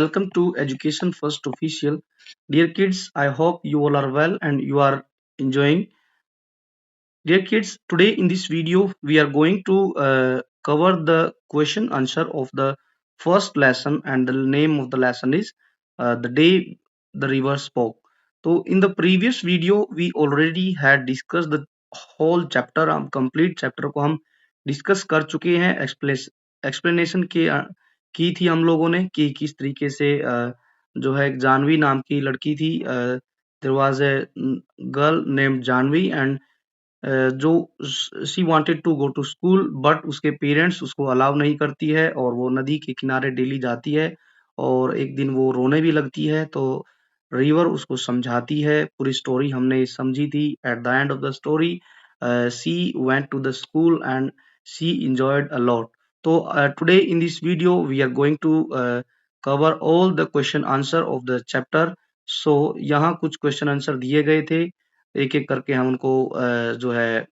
welcome to Education First Official. Dear kids, I hope you all are well and you are enjoying. Dear kids, today in this video we are going to cover the question answer of the first lesson, and the name of the lesson is The Day the River Spoke. So in the previous video we already had discussed the whole chapter, हम complete chapter को हम discuss कर चुके हैं. explanation की थी हम लोगों ने कि किस तरीके से जो है जानवी नाम की लड़की थी. There was a girl named Janvi, and जो she wanted to go to school, but उसके पेरेंट्स उसको अलाउ नहीं करती है और वो नदी के किनारे डेली जाती है और एक दिन वो रोने भी लगती है. तो रिवर उसको समझाती है. पूरी स्टोरी हमने समझी थी. At the end of the story she went to the school and she enjoyed a lot. तो today in this video we are going to cover all the question answer of the chapter. so यहाँ कुछ question answer दिए गए थे, एक एक करके हम उनको जो है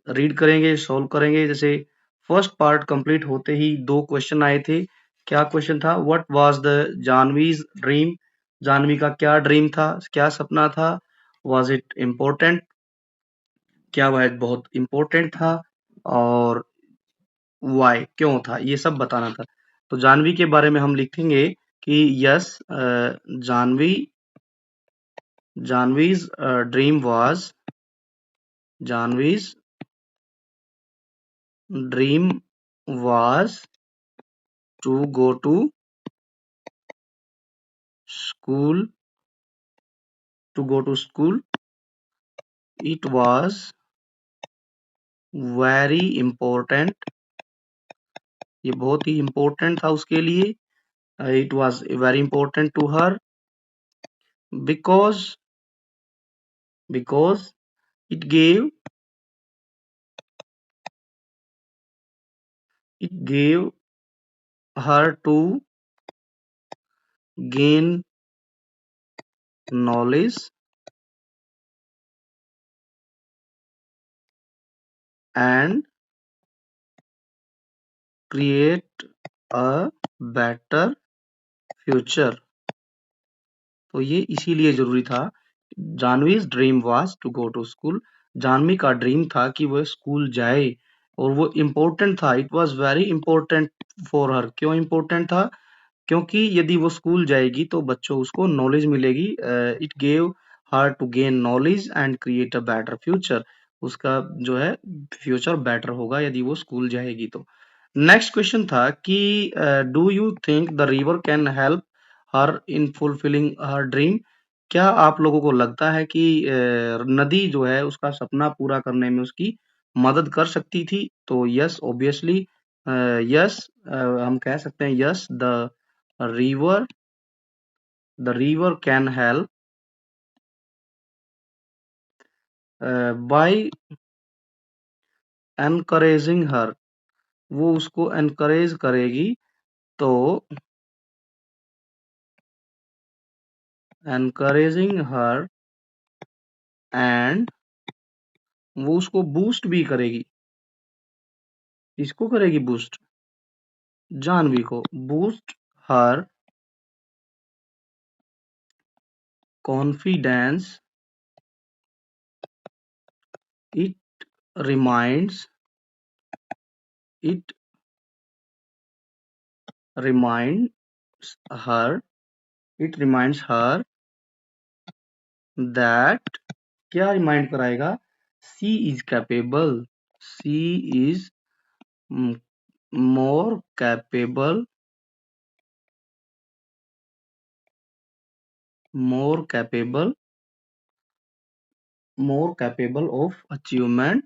रीड करेंगे, सॉल्व करेंगे. जैसे फर्स्ट पार्ट कंप्लीट होते ही दो क्वेश्चन आए थे. क्या क्वेश्चन था? What was the Janvi's dream? Janvi का क्या ड्रीम था, क्या सपना था? Was it important? क्या वह बहुत इम्पोर्टेंट था? और वाई, क्यों था? ये सब बताना था. तो जानवी के बारे में हम लिखेंगे कि yes, Janvi's dream was Janvi's dream was to go to school. It was very important. ये बहुत ही important था उसके लिए. It was very important to her because it gave her to gain knowledge and create a better future. तो ये इसीलिए जरूरी था. Janvi's dream was to go to school. Janvi का ड्रीम था कि वह स्कूल जाए और वो इम्पोर्टेंट था. It was very important for her. क्यों इम्पोर्टेंट था? क्योंकि यदि वो स्कूल जाएगी तो बच्चों उसको नॉलेज मिलेगी. It gave her to gain knowledge and create a better future. उसका जो है फ्यूचर बेटर होगा यदि वो स्कूल जाएगी तो. नेक्स्ट क्वेश्चन था कि do you think the river can help her in fulfilling her dream? क्या आप लोगों को लगता है कि नदी जो है उसका सपना पूरा करने में उसकी मदद कर सकती थी? तो यस, ऑब्वियसली यस, हम कह सकते हैं yes, river river can help by encouraging her. वो उसको encourage करेगी. तो encouraging her and वो उसको boost भी करेगी. किसको करेगी boost? जानवी को. boost her confidence. it reminds her that, क्या रिमाइंड कराएगा? she is capable. she is more capable of achievement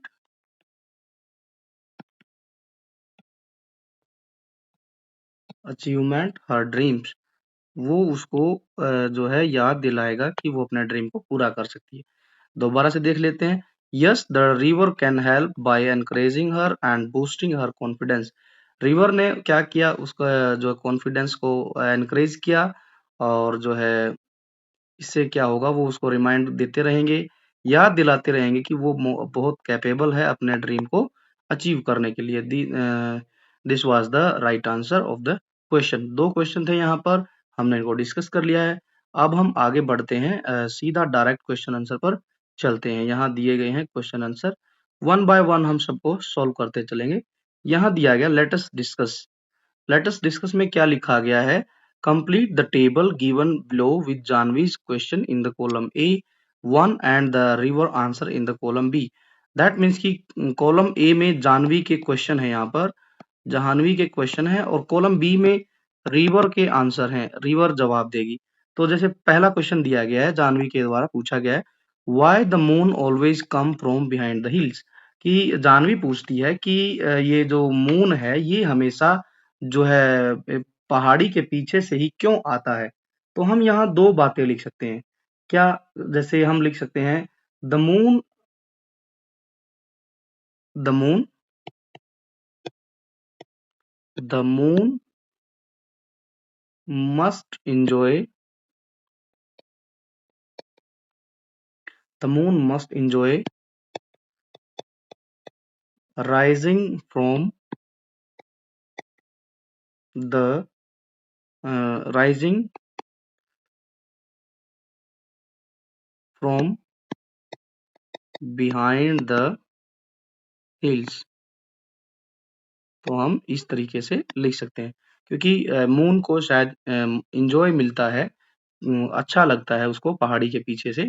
her dreams. वो उसको जो है याद दिलाएगा कि वो अपने ड्रीम को पूरा कर सकती है. दोबारा से देख लेते हैं. Yes, the river can help by encouraging her and boosting her confidence. River ने क्या किया? उसका जो कॉन्फिडेंस को एनकरेज किया और जो है इससे क्या होगा, वो उसको रिमाइंड देते रहेंगे, याद दिलाते रहेंगे कि वो बहुत कैपेबल है अपने ड्रीम को अचीव करने के लिए. This was the right answer of the question. दो क्वेश्चन थे यहाँ पर. हमने इनको डिस्कस कर लिया है। अब हम आगे बढ़ते हैं, सीधा डायरेक्ट क्वेश्चन आंसर पर चलते हैं। यहाँ दिए गए हैं question answer, one by one हम सबको सॉल्व करते चलेंगे। यहाँ दिया गया लेट अस डिस्कस में क्या लिखा गया है, complete the table given below with Janvi's question in the column A one and the river answer in the column B. That means कि कॉलम ए में जानवी के क्वेश्चन है, यहाँ पर जाह्नवी के क्वेश्चन है, और कॉलम बी में रिवर के आंसर हैं, रिवर जवाब देगी। तो जैसे पहला क्वेश्चन दिया गया है, जाह्नवी के द्वारा पूछा गया है, why the moon always come from behind the hills, कि जाह्नवी पूछती है कि ये जो मून है ये हमेशा जो है पहाड़ी के पीछे से ही क्यों आता है। तो हम यहाँ दो बातें लिख सकते हैं क्या, जैसे हम लिख सकते हैं the moon the moon the moon must enjoy the moon must enjoy rising from the rising from behind the hills। तो हम इस तरीके से लिख सकते हैं, क्योंकि मून को शायद इंजॉय मिलता है, अच्छा लगता है उसको पहाड़ी के पीछे से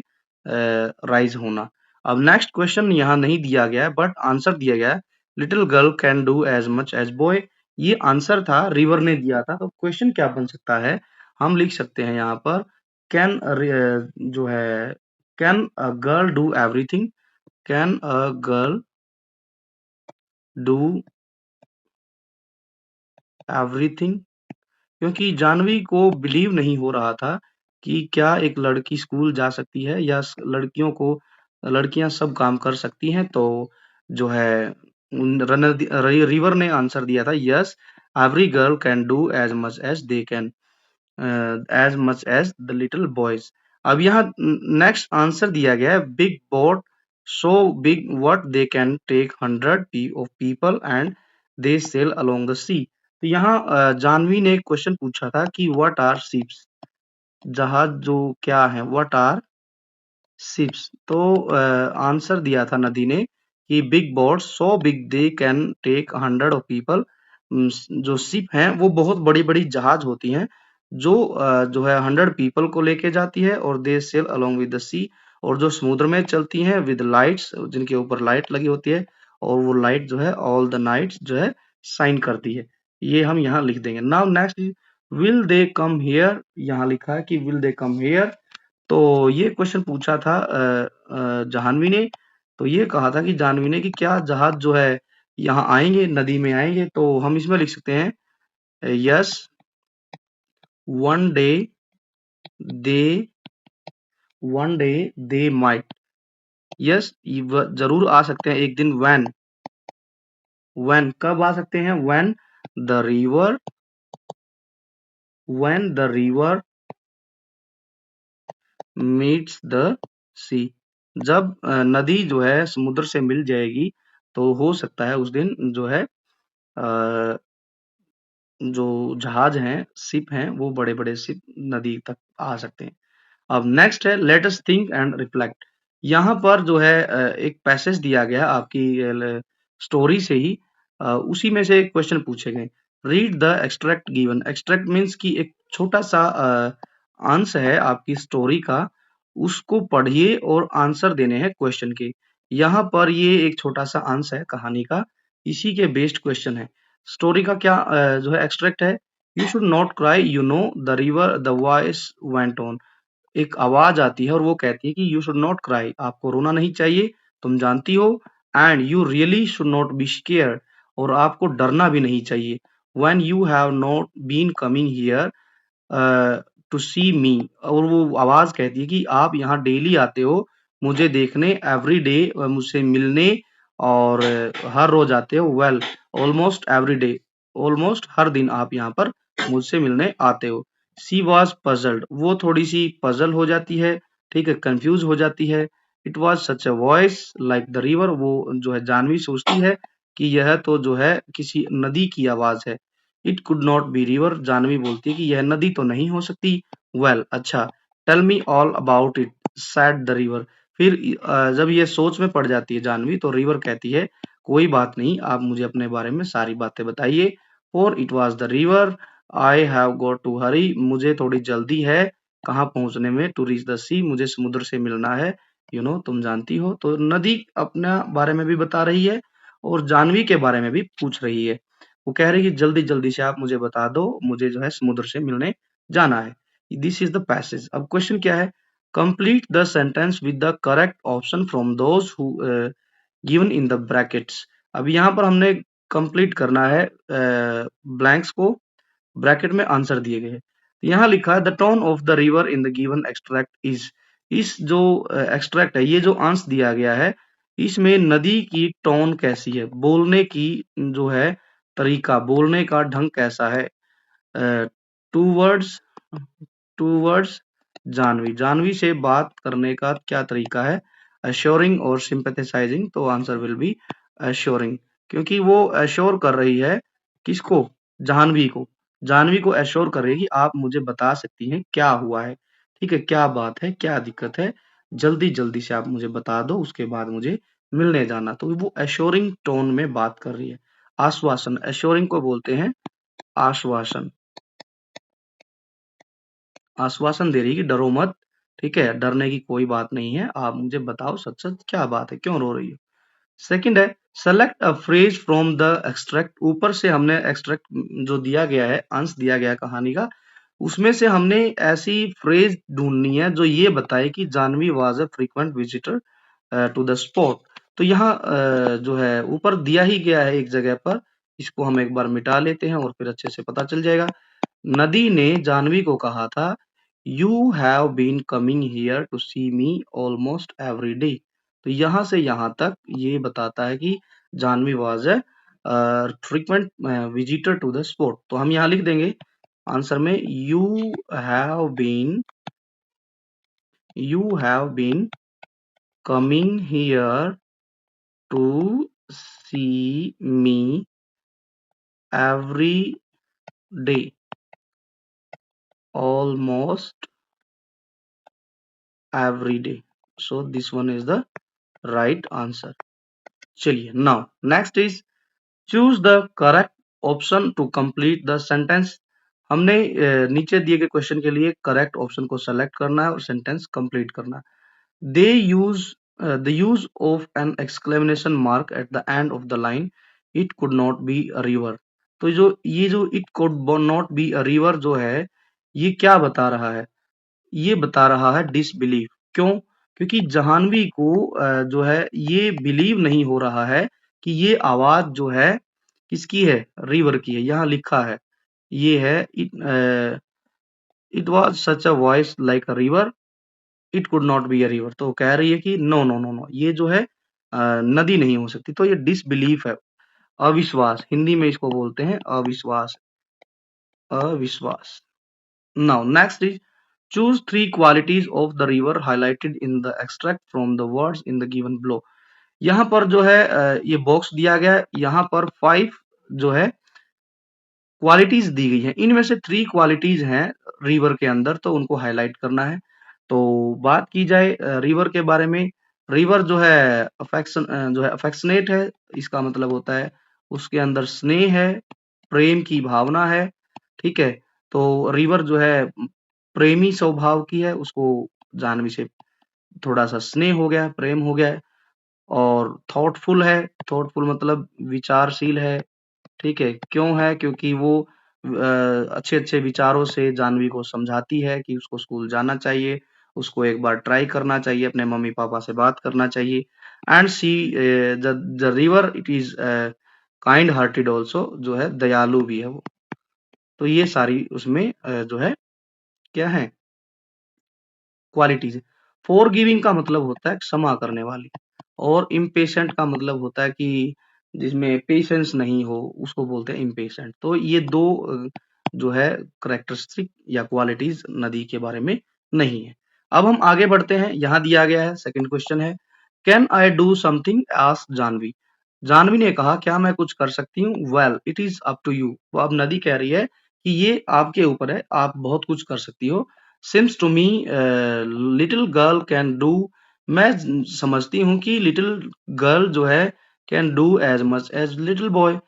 राइज होना। अब नेक्स्ट क्वेश्चन यहाँ नहीं दिया गया है, बट आंसर दिया गया है, little girl can do as much as boy. ये आंसर था, रिवर ने दिया था। तो क्वेश्चन क्या बन सकता है, हम लिख सकते हैं यहाँ पर कैन जो है can a girl do everything, can a girl do everything. क्योंकि जाह्नवी को बिलीव नहीं हो रहा था कि क्या एक लड़की स्कूल जा सकती है या लड़कियां सब काम कर सकती हैं। तो जो है रिवर ने आंसर दिया था, yes every girl can do as much as they can as much as the little boys. अब यहाँ नेक्स्ट आंसर दिया गया है, big boat so big what they can take 100 of people and they sail along the sea. तो यहाँ जाह्नवी ने एक question पूछा था कि व्हाट आर शिप्स, जहाज जो क्या है, व्हाट आर शिप्स। तो आंसर दिया था नदी ने कि big boat so big they can take 100 of people. जो शिप हैं वो बहुत बड़ी बड़ी जहाज होती हैं, जो है 100 पीपल को लेके जाती है, और they sail along with the sea, और जो समुद्र में चलती हैं विद लाइट्स, जिनके ऊपर लाइट लगी होती है, और वो लाइट जो है ऑल द नाइट्स जो है शाइन करती है। ये हम यहाँ लिख देंगे। Now next, will they come here, यहाँ लिखा है कि विल दे कम हियर। तो ये क्वेश्चन पूछा था जाह्नवी ने। तो ये कहा था कि जाह्नवी ने कि क्या जहाज जो है यहाँ आएंगे, नदी में आएंगे। तो हम इसमें लिख सकते हैं yes one day they might. Yes जरूर आ सकते हैं एक दिन। व्हेन कब आ सकते हैं, the river when the river meets the sea. जब नदी जो है समुद्र से मिल जाएगी, तो हो सकता है उस दिन जो है जो जहाज हैं, शिप हैं, वो बड़े बड़े शिप नदी तक आ सकते हैं। अब नेक्स्ट है, let us think and reflect. यहाँ पर जो है एक पैसेज दिया गया आपकी स्टोरी से ही, उसी में से एक क्वेश्चन पूछे गए। Read the extract given. Extract means कि एक छोटा सा अंश है आपकी स्टोरी का, उसको पढ़िए और आंसर देने हैं क्वेश्चन के। यहाँ पर ये एक छोटा सा अंश है कहानी का, इसी के बेस्ड क्वेश्चन है। स्टोरी का क्या जो है एक्सट्रैक्ट है, you should not cry you know the river the voice went on. एक आवाज आती है और वो कहती है कि यू शुड नॉट क्राई, आपको रोना नहीं चाहिए, तुम जानती हो, and you really should not be scared, और आपको डरना भी नहीं चाहिए। When you have not been coming here to see me, और वो आवाज कहती है कि आप यहाँ डेली आते हो मुझे देखने, एवरी डे मुझसे मिलने, और हर रोज आते हो। Well almost every day, almost हर दिन आप यहाँ पर मुझसे मिलने आते हो। शी वॉज पजल्ड, वो थोड़ी सी पजल हो जाती है, ठीक है, कंफ्यूज हो जाती है। It was such a voice like the river, वो जो है जाह्नवी सोचती है कि यह तो जो है किसी नदी की आवाज है। It could not be river. Janvi बोलती है कि यह नदी तो नहीं हो सकती। वेल अच्छा, tell me all about it said the river. फिर जब ये सोच में पड़ जाती है जानवी, तो रिवर कहती है कोई बात नहीं, आप मुझे अपने बारे में सारी बातें बताइए। For it was the river, I have got to hurry, मुझे थोड़ी जल्दी है कहाँ पहुंचने में, टू रीच द सी, मुझे समुद्र से मिलना है। तुम जानती हो। तो नदी अपना बारे में भी बता रही है और जानवी के बारे में भी पूछ रही है। वो कह रही है कि जल्दी जल्दी से आप मुझे बता दो, मुझे जो है समुद्र से मिलने जाना है। This is the passage. अब क्वेश्चन क्या है, complete the sentence with the correct option from those who given in the brackets. अब यहाँ पर हमने कंप्लीट करना है ब्लैंक्स को, ब्रैकेट में आंसर दिए गए हैं। यहाँ लिखा है the tone of the river in the given extract is. इस जो एक्सट्रैक्ट है, ये जो अंश दिया गया है, इसमें नदी की टोन कैसी है, बोलने की जो है तरीका, बोलने का ढंग कैसा है। Two words, two words Janvi, Janvi से बात करने का क्या तरीका है, अश्योरिंग और सिंपैथेसाइजिंग। तो आंसर विल बी अश्योरिंग, क्योंकि वो अश्योर कर रही है किसको, जानवी को। जानवी को अश्योर कर रही है कि आप मुझे बता सकती हैं क्या हुआ है, ठीक है, क्या बात है, क्या दिक्कत है, जल्दी जल्दी से आप मुझे बता दो, उसके बाद मुझे मिलने जाना। तो वो एश्योरिंग टोन में बात कर रही है। आश्वासन, एश्योरिंग को बोलते हैं आश्वासन। आश्वासन दे रही है कि डरो मत, ठीक है, डरने की कोई बात नहीं है, आप मुझे बताओ सच सच क्या बात है, क्यों रो रही हो। सेकंड है select a phrase from the extract. ऊपर से हमने एक्सट्रैक्ट जो दिया गया है, अंश दिया गया है कहानी का, उसमें से हमने ऐसी फ्रेज ढूंढनी है जो ये बताए कि Janvi was a frequent visitor to the spot. तो यहाँ जो है ऊपर दिया ही गया है एक जगह पर, इसको हम एक बार मिटा लेते हैं और फिर अच्छे से पता चल जाएगा। नदी ने जानवी को कहा था, you have been coming here to see me almost every day. तो यहाँ से यहाँ तक ये बताता है कि Janvi was a frequent visitor to the spot. तो हम यहाँ लिख देंगे आंसर में, have been you have been coming here to see me every day almost every day. So this one is the right answer. चलिए, now next is choose the correct option to complete the sentence। हमने नीचे दिए गए question के लिए correct option को select करना है और सेंटेंस कंप्लीट करना है। They use the use of an exclamation mark at the end of the line, it could not be a river. तो जो it could not be a river जो है, ये क्या बता रहा है, ये बता रहा है डिसबिलीव। क्यों? क्योंकि जाह्नवी को जो है ये बिलीव नहीं हो रहा है कि ये आवाज जो है किसकी है, रिवर की है। यहाँ लिखा है ये है it was such a voice like a river, it could not be a river. तो कह रही है कि नो नो नो नो, ये जो है नदी नहीं हो सकती। तो ये डिसबिलीफ है, अविश्वास, हिंदी में इसको बोलते हैं अविश्वास, अविश्वास। Now next is choose three qualities of the river highlighted in the extract from the words in the given below। यहाँ पर जो है ये बॉक्स दिया गया है, यहाँ पर 5 जो है क्वालिटीज दी गई हैं, इनमें से 3 क्वालिटीज हैं रिवर के अंदर, तो उनको हाईलाइट करना है। तो बात की जाए रिवर के बारे में, रिवर जो है जो है अफेक्शनेट है, इसका मतलब होता है उसके अंदर स्नेह है, प्रेम की भावना है, ठीक है। तो रिवर जो है प्रेमी स्वभाव की है, उसको जाह्नवी से थोड़ा सा स्नेह हो गया, प्रेम हो गया है। और थॉटफुल है, थॉटफुल मतलब विचारशील है, ठीक है। क्यों है? क्योंकि वो अच्छे-अच्छे विचारों से जाह्नवी को समझाती है कि उसको स्कूल जाना चाहिए, उसको एक बार ट्राई करना चाहिए, अपने मम्मी-पापा से बात करना चाहिए। And she the river it is kind hearted also, जो है दयालु भी है वो। तो ये सारी उसमें जो है क्या है, क्वालिटीज़ है। फ़ॉरगिविंग का मतलब होता है क्षमा करने वाली, और इम्पेशेंट का मतलब होता है कि जिसमें पेशेंस नहीं हो, उसको बोलते हैं इम्पेशेंट। तो ये 2 जो है कैरेक्टरिस्टिक या क्वालिटीज़ नदी के बारे में नहीं है। अब हम आगे बढ़ते हैं, यहाँ दिया गया है सेकंड क्वेश्चन है, can I do something? Asked Jahnavi. Janvi ने कहा, क्या मैं कुछ कर सकती हूँ? Well it is up to you. वो अब नदी कह रही है कि ये आपके ऊपर है, आप बहुत कुछ कर सकती हो। Seems to me little girl can do, मैं समझती हूँ कि लिटिल गर्ल जो है can do as much as little boy.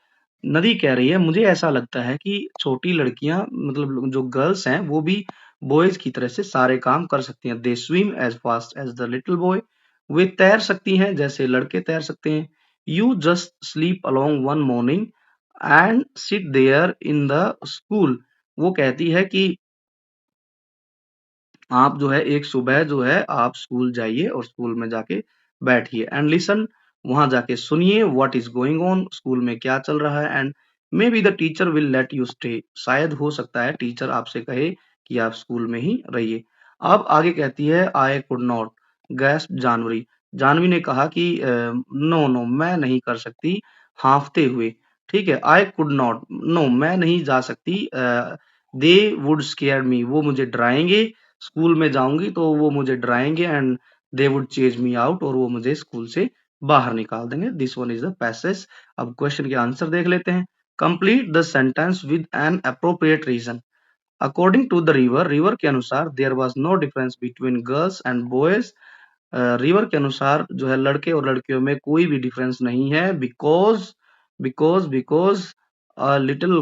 नदी कह रही है, मुझे ऐसा लगता है कि छोटी लड़कियां, मतलब जो गर्ल्स हैं, वो भी बॉयज की तरह से सारे काम कर सकती हैं। They swim as fast as the little boy, वे तैर सकती हैं जैसे लड़के तैर सकते हैं। You just sleep along one morning and sit there in the school, वो कहती है कि आप जो है एक सुबह जो है आप स्कूल जाइए और स्कूल में जाके बैठिए एंड लिसन, वहां जाके सुनिए what is going on, school में क्या चल रहा है। And may be the teacher will let you stay, शायद हो सकता है टीचर आपसे कहे कि आप स्कूल में ही रहिए। अब आगे कहती है I could not, gasp Janvi. Janvi ने कहा कि नो नो मैं नहीं कर सकती, हांफते हुए। ठीक है, आई कुड नॉट, नो मैं नहीं जा सकती। दे वुड स्केयर मी, वो मुझे डराएंगे, स्कूल में जाऊंगी तो वो मुझे डराएंगे। And they would chase me out, और वो मुझे स्कूल से बाहर निकाल देंगे। This one is the passage. अब क्वेश्चन के आंसर देख लेते हैं। Complete the sentence with an appropriate reason. According to the river, river के अनुसार there was no difference between girls and boys, river के अनुसार जो है लड़के और लड़कियों में कोई भी डिफरेंस नहीं है। Because because a little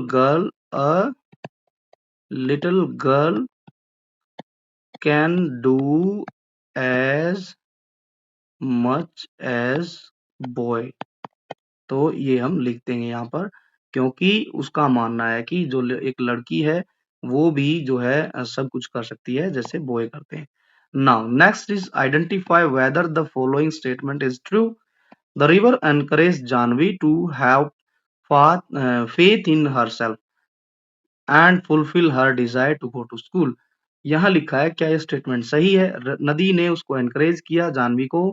girl can do as much as boy. तो ये हम लिख देंगे यहाँ पर, क्योंकि उसका मानना है कि जो एक लड़की है वो भी जो है सब कुछ कर सकती है जैसे बॉय करते हैं। Now next is identify whether the following statement is true. The river encourage Janvi to have faith in herself and fulfil her desire to go to school. यहाँ लिखा है, क्या ये स्टेटमेंट सही है? नदी ने उसको एनकरेज किया, जानवी को,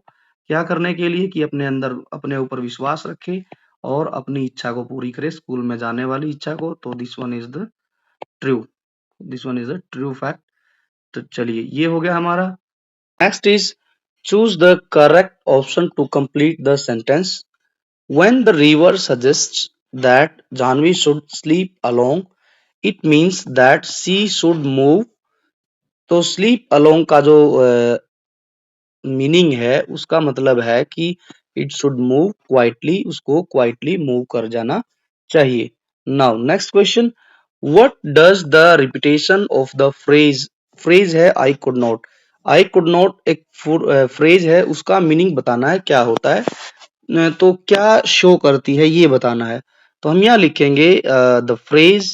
क्या करने के लिए? कि अपने अंदर अपने ऊपर विश्वास रखे और अपनी इच्छा को पूरी करे, स्कूल में जाने वाली इच्छा को। तो this one is the true, this one is the true fact. तो चलिए ये हो गया हमारा। Next is choose the correct option to complete the sentence. When the river suggests that Janvi should sleep alone, it means that she should move। तो sleep alone का जो meaning है उसका मतलब है कि इट शुड मूव क्वाइटली, उसको quietly move कर जाना चाहिए। Now next question, what does the repetition of the phrase, phrase है I could not, I could not एक फ्रेज है, उसका मीनिंग बताना है क्या होता है। तो क्या शो करती है ये बताना है। तो हम यहाँ लिखेंगे the phrase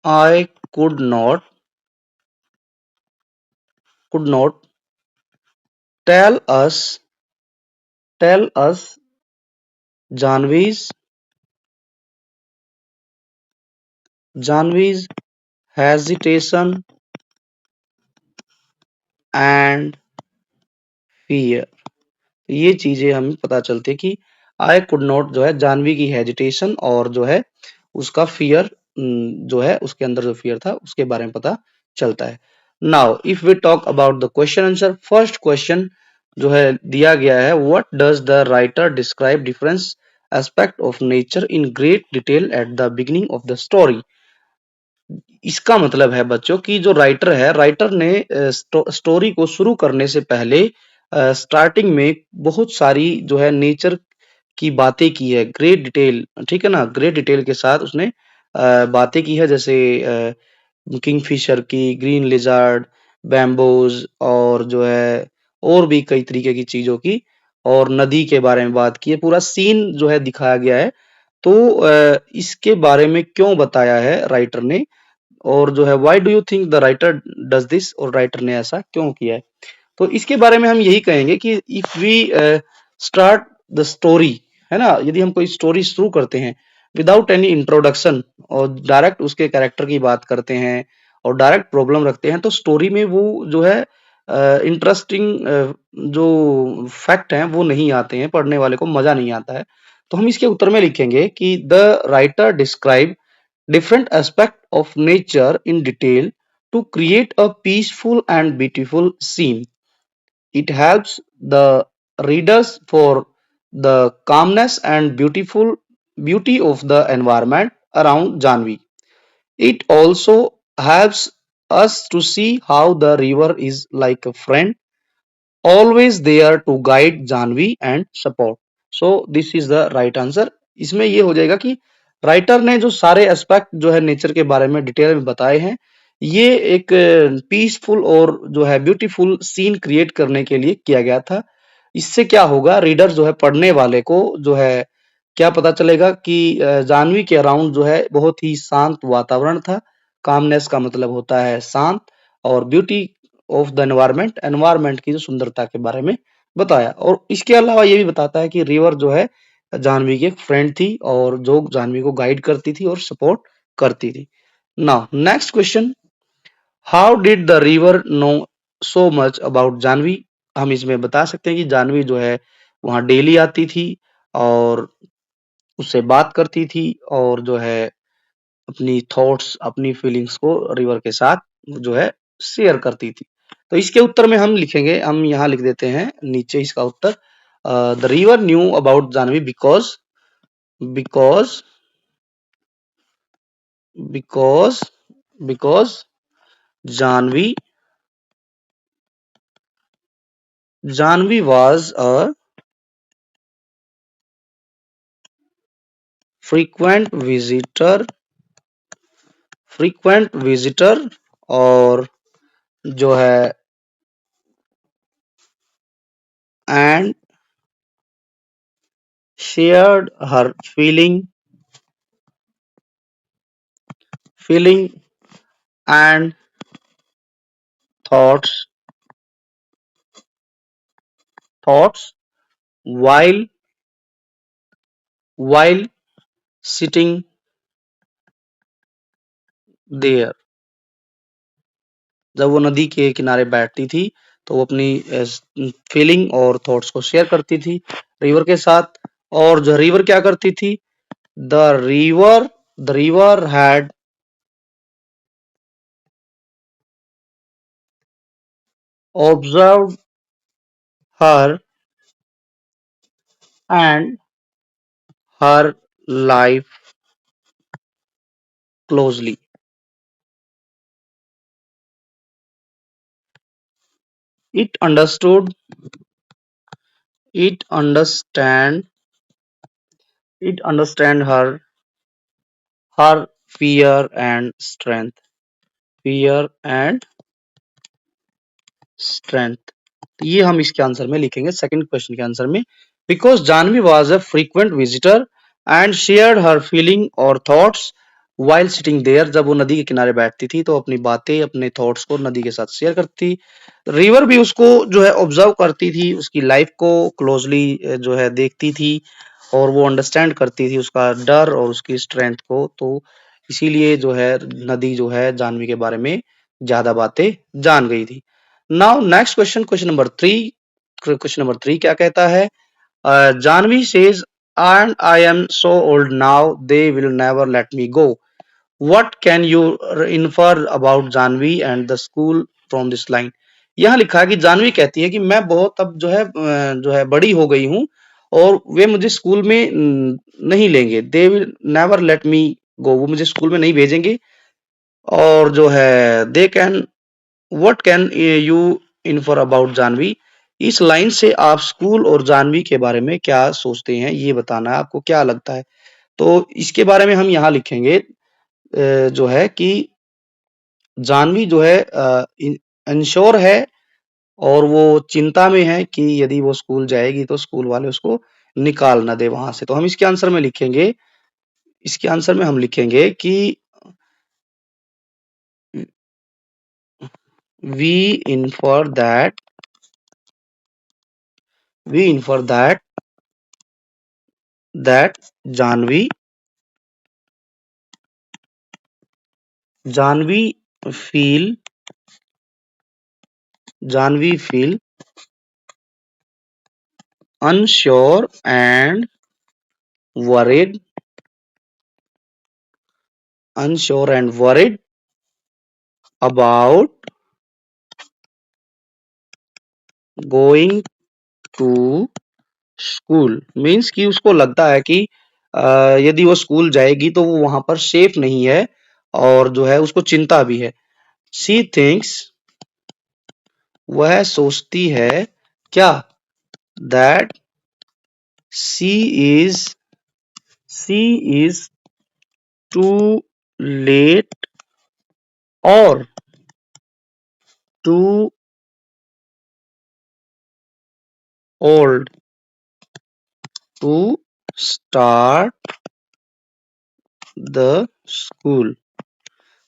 I could not tell us Janvi's Janvi's hesitation and fear. ये चीजें हमें पता चलती है कि आई कुड नॉट जो है जानवी की हेजिटेशन और जो है उसका फियर, जो है उसके अंदर जो फियर था उसके बारे में पता चलता है। Now if we talk about the question answer, first question जो है दिया गया है, what does the writer describe difference aspect of nature in great detail at the beginning of the story. इसका मतलब है बच्चों की जो राइटर है, राइटर ने स्टोरी को शुरू करने से पहले स्टार्टिंग में बहुत सारी जो है नेचर की बातें की है, ग्रेट डिटेल, ठीक है ना, ग्रेट डिटेल के साथ उसने बातें की है, जैसे किंगफिशर की, ग्रीन लिजर्ड, बैम्बोज, और जो है और भी कई तरीके की चीजों की, और नदी के बारे में बात की है, पूरा सीन जो है दिखाया गया है। तो इसके बारे में क्यों बताया है राइटर ने, और जो है why do you think the writer does this, और राइटर ने ऐसा क्यों किया है। तो इसके बारे में हम यही कहेंगे कि if we start the story, है ना, यदि हम कोई स्टोरी शुरू करते हैं विदाउट एनी इंट्रोडक्शन और डायरेक्ट उसके कैरेक्टर की बात करते हैं और डायरेक्ट प्रॉब्लम रखते हैं, तो स्टोरी में वो जो है इंटरेस्टिंग जो फैक्ट हैं वो नहीं आते हैं, पढ़ने वाले को मजा नहीं आता है। तो हम इसके उत्तर में लिखेंगे कि the writer describe different aspects of nature in detail to create a peaceful and beautiful scene। It helps the readers for the calmness and beautiful beauty of the environment around Janvi. It also helps us to see how the river is like a friend, always there to guide Janvi and support. So this is the right answer. इसमें ये हो जाएगा कि writer ने जो सारे aspect जो है नेचर के बारे में डिटेल में बताए हैं, ये एक पीसफुल और जो है ब्यूटीफुल सीन क्रिएट करने के लिए किया गया था। इससे क्या होगा, रीडर जो है पढ़ने वाले को जो है क्या पता चलेगा कि जाह्नवी के अराउंड जो है बहुत ही शांत वातावरण था। कामनेस का मतलब होता है शांत, और beauty of the environment, environment की जो सुंदरता के बारे में बताया। और इसके अलावा ये भी बताता है कि रिवर जो है जाह्नवी की एक फ्रेंड थी और जो जाह्नवी को गाइड करती थी और सपोर्ट करती थी। Now next question, how did the river know so much about Jahnavi? हम इसमें बता सकते हैं कि जाह्नवी जो है वहां डेली आती थी और उससे बात करती थी और जो है अपनी थॉट्स, अपनी फीलिंग्स को रिवर के साथ जो है शेयर करती थी। तो इसके उत्तर में हम लिखेंगे, हम यहाँ लिख देते हैं नीचे इसका उत्तर, the river knew about Jahnavi because because because because Jahnavi Jahnavi was a frequent visitor frequent visitor और जो है and shared her feeling and thoughts thoughts while while sitting there। जब वो नदी के किनारे बैठती थी तो वो अपनी फीलिंग और थॉट्स को शेयर करती थी रिवर के साथ। और जो रिवर क्या करती थी, the river the river had observe her and her life closely. It understood it understand it understand her fear and fear and strength. ये हम इसके आंसर में लिखेंगे सेकंड क्वेश्चन के आंसर में, because Janvi was a frequent visitor and shared her feeling और thoughts while sitting there. जब वो नदी के किनारे बैठती थी तो अपनी बातें, अपने थॉट्स को नदी के साथ शेयर करती। रिवर भी उसको जो है ऑब्जर्व करती थी, उसकी लाइफ को क्लोजली जो है देखती थी और वो अंडरस्टैंड करती थी उसका डर और उसकी स्ट्रेंथ को। तो इसीलिए जो है नदी जो है जानवी के बारे में ज्यादा बातें जान गई थी। Now next question, question number three क्या कहता है, Janvi says and I am so old now they will never let me go. What can you infer about Janvi and the school from this line? यहाँ लिखा है कि जानवी कहती है कि मैं बहुत अब जो है बड़ी हो गई हूँ और वे मुझे स्कूल में नहीं लेंगे। They will never let me go, वो मुझे स्कूल में नहीं भेजेंगे। और जो है they can what can you infer about Janvi? इस लाइन से आप स्कूल और जानवी के बारे में क्या सोचते हैं, ये बताना है, आपको क्या लगता है। तो इसके बारे में हम यहाँ लिखेंगे जो है कि जानवी जो है इंश्योर है और वो चिंता में है कि यदि वो स्कूल जाएगी तो स्कूल वाले उसको निकाल ना दे वहां से। तो हम इसके आंसर में लिखेंगे, इसके आंसर में हम लिखेंगे कि we infer that we infer that Janvi Janvi feel Janvi feel unsure and worried about going to school means कि उसको लगता है कि यदि वो स्कूल जाएगी तो वो वहां पर सेफ नहीं है और जो है उसको चिंता भी है। शी थिंक्स वह सोचती है क्या that she is she is too late और too old to start the school.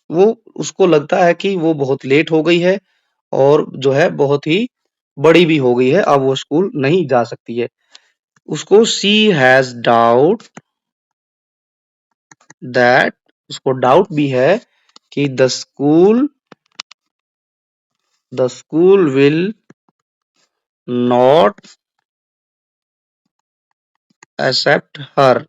वो उसको लगता है कि वो बहुत लेट हो गई है और जो है बहुत ही बड़ी भी हो गई है, अब वो स्कूल नहीं जा सकती है। उसको सी हैज डाउट दैट उसको डाउट भी है कि the school will not accept her.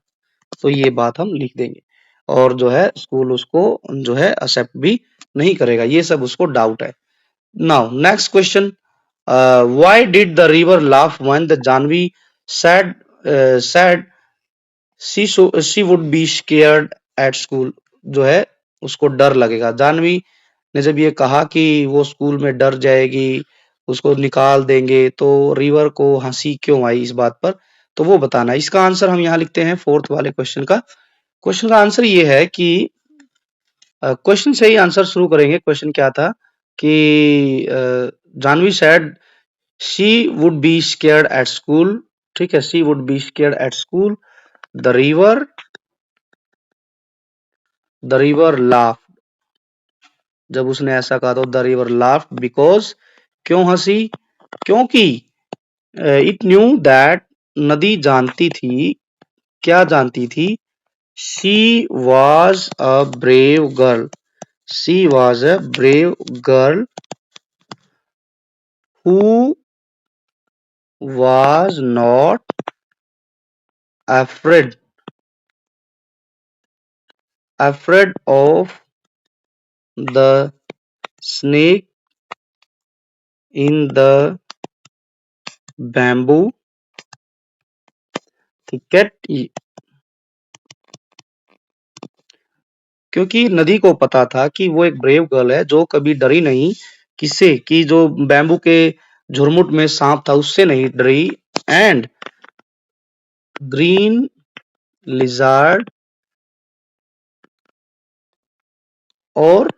तो ये बात हम लिख देंगे और जो है स्कूल उसको जो है एक्सेप्ट भी नहीं करेगा, ये सब उसको डाउट है। Now next question, why did the river laugh when the Janvi said she would be scared at school. जो है उसको डर लगेगा, जानवी ने जब ये कहा कि वो स्कूल में डर जाएगी, उसको निकाल देंगे, तो रिवर को हंसी क्यों आई इस बात पर, तो वो बताना है। इसका आंसर हम यहाँ लिखते हैं फोर्थ वाले क्वेश्चन का। क्वेश्चन का आंसर ये है कि क्वेश्चन से ही आंसर शुरू करेंगे। क्वेश्चन क्या था कि Janvi said she would be scared at school. ठीक है, she would be scared at school. The river laugh, जब उसने ऐसा कहा तो द रिवर लाफ बिकॉज, क्यों हंसी, क्योंकि इट न्यू दैट नदी जानती थी, क्या जानती थी, she was a brave girl, she was a brave girl who was not afraid of the snake in the bamboo thicket। क्योंकि नदी को पता था कि वो एक ब्रेव गर्ल है जो कभी डरी नहीं, किससे, कि जो बैम्बू के झुरमुट में सांप था उससे नहीं डरी। एंड ग्रीन लिजार्ड और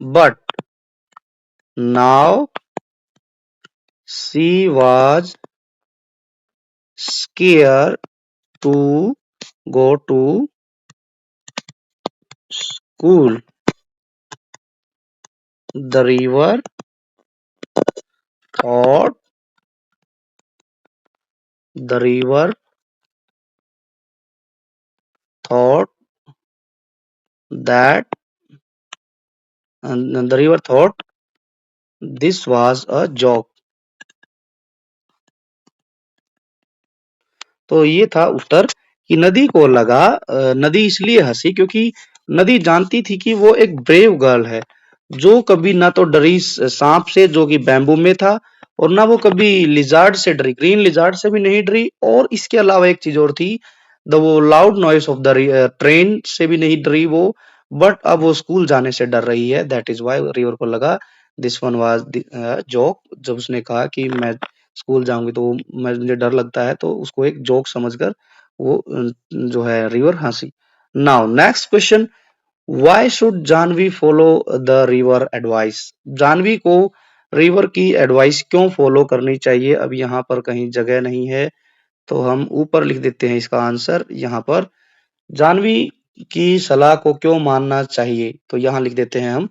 but now she was scared to go to school। The river thought the river thought that and the river thought this was a joke। तो ये था उत्तर कि नदी को लगा, नदी इसलिए हंसी क्योंकि नदी जानती थी कि वो एक ब्रेव गर्ल है जो कभी ना तो डरी सांप से जो कि बैम्बू में था, और ना वो कभी लिजार्ड से डरी, ग्रीन लिजार्ड से भी नहीं डरी, और इसके अलावा एक चीज और थी, द वो loud noise of the train से भी नहीं डरी वो। बट अब वो स्कूल जाने से डर रही है, दैट इज वाई रिवर को लगा दिस वन वाज जोक। जब उसने कहा कि मैं स्कूल जाऊंगी तो मैं मुझे डर लगता है, तो उसको एक जोक समझकर वो जो है रिवर हंसी। Now next question, why should Janvi follow the river advice. Janvi को रिवर की एडवाइस क्यों फॉलो करनी चाहिए। अब यहाँ पर कहीं जगह नहीं है तो हम ऊपर लिख देते हैं इसका आंसर। यहाँ पर जानवी की सलाह को क्यों मानना चाहिए, तो यहाँ लिख देते हैं हम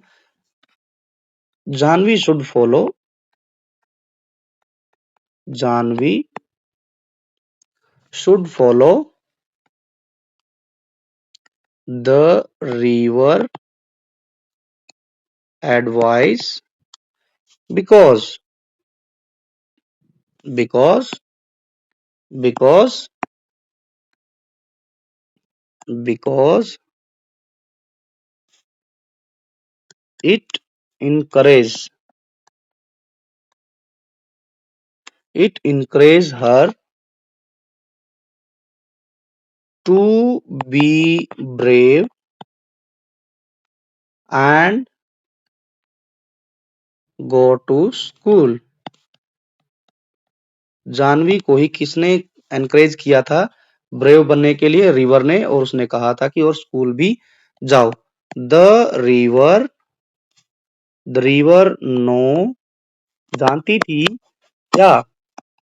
Janvi should follow, Janvi should follow the river advice because because because because it encourage It encouraged her to be brave and go to school. Janvi को ही किसने एनकरेज किया था ब्रेव बनने के लिए? रिवर ने, और उसने कहा था कि और स्कूल भी जाओ। द रिवर नो, जानती थी क्या?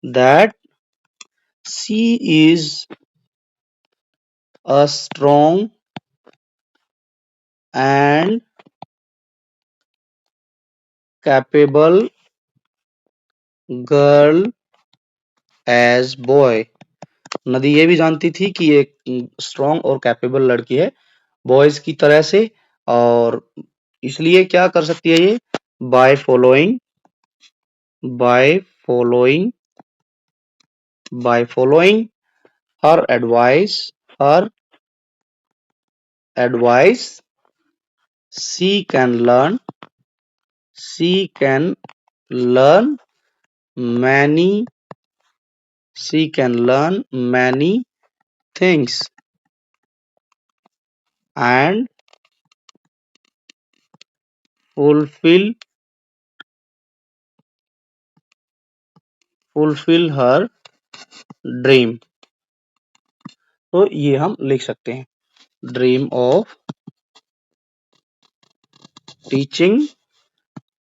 That she is a strong and capable girl as boy. नदी ये भी जानती थी कि एक स्ट्रॉन्ग और कैपेबल लड़की है बॉयज की तरह से, और इसलिए क्या कर सकती है ये? By following by following by following her advice she can learn many things and fulfill her dream। तो ये हम लिख सकते हैं, dream of teaching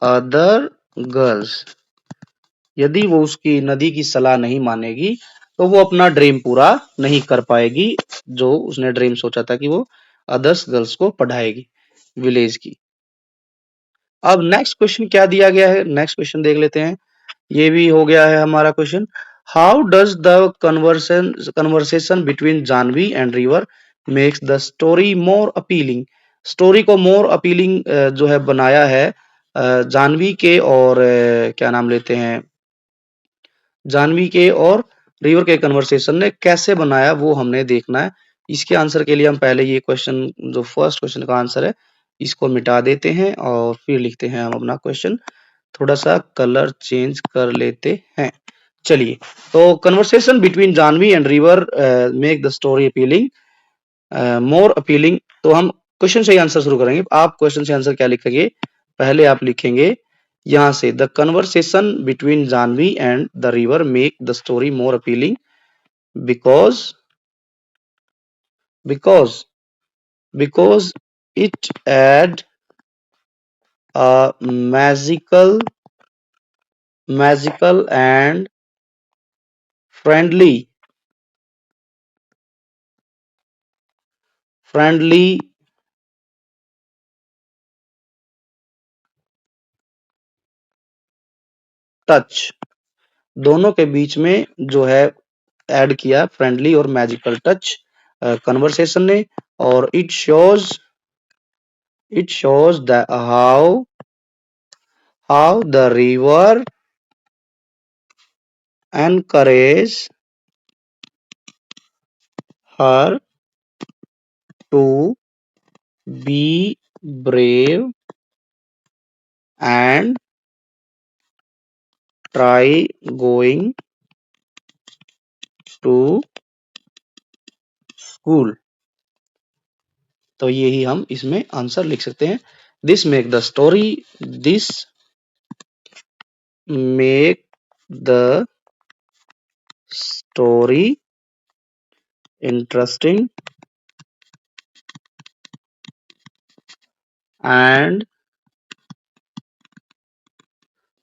other girls. यदि वो उसकी नदी की सलाह नहीं मानेगी तो वो अपना ड्रीम पूरा नहीं कर पाएगी, जो उसने ड्रीम सोचा था कि वो अदर्स गर्ल्स को पढ़ाएगी विलेज की। अब नेक्स्ट क्वेश्चन क्या दिया गया है, नेक्स्ट क्वेश्चन देख लेते हैं। ये भी हो गया है हमारा question. How does the conversation between Janvi and river makes the story more appealing? Story को मोर अपीलिंग जो है बनाया है जानवी के और क्या नाम लेते हैं, जानवी के और रिवर के कन्वर्सेशन ने कैसे बनाया वो हमने देखना है। इसके आंसर के लिए हम पहले ये क्वेश्चन, जो फर्स्ट क्वेश्चन का आंसर है, इसको मिटा देते हैं और फिर लिखते हैं हम अपना क्वेश्चन। थोड़ा सा कलर चेंज कर लेते हैं। चलिए, तो conversation between Janvi and river make the story appealing, more appealing. तो हम क्वेश्चन से ही आंसर शुरू करेंगे। आप क्वेश्चन से आंसर क्या लिखेंगे? पहले आप लिखेंगे यहां से, the conversation between Janvi and the river make the story more appealing because because because it add a magical and friendly touch. दोनों के बीच में जो है ऐड किया फ्रेंडली और मैजिकल टच कन्वर्सेशन ने। और it shows the how the river encourage her to be brave and try going to school। तो यही हम इसमें आंसर लिख सकते हैं। This make the story interesting and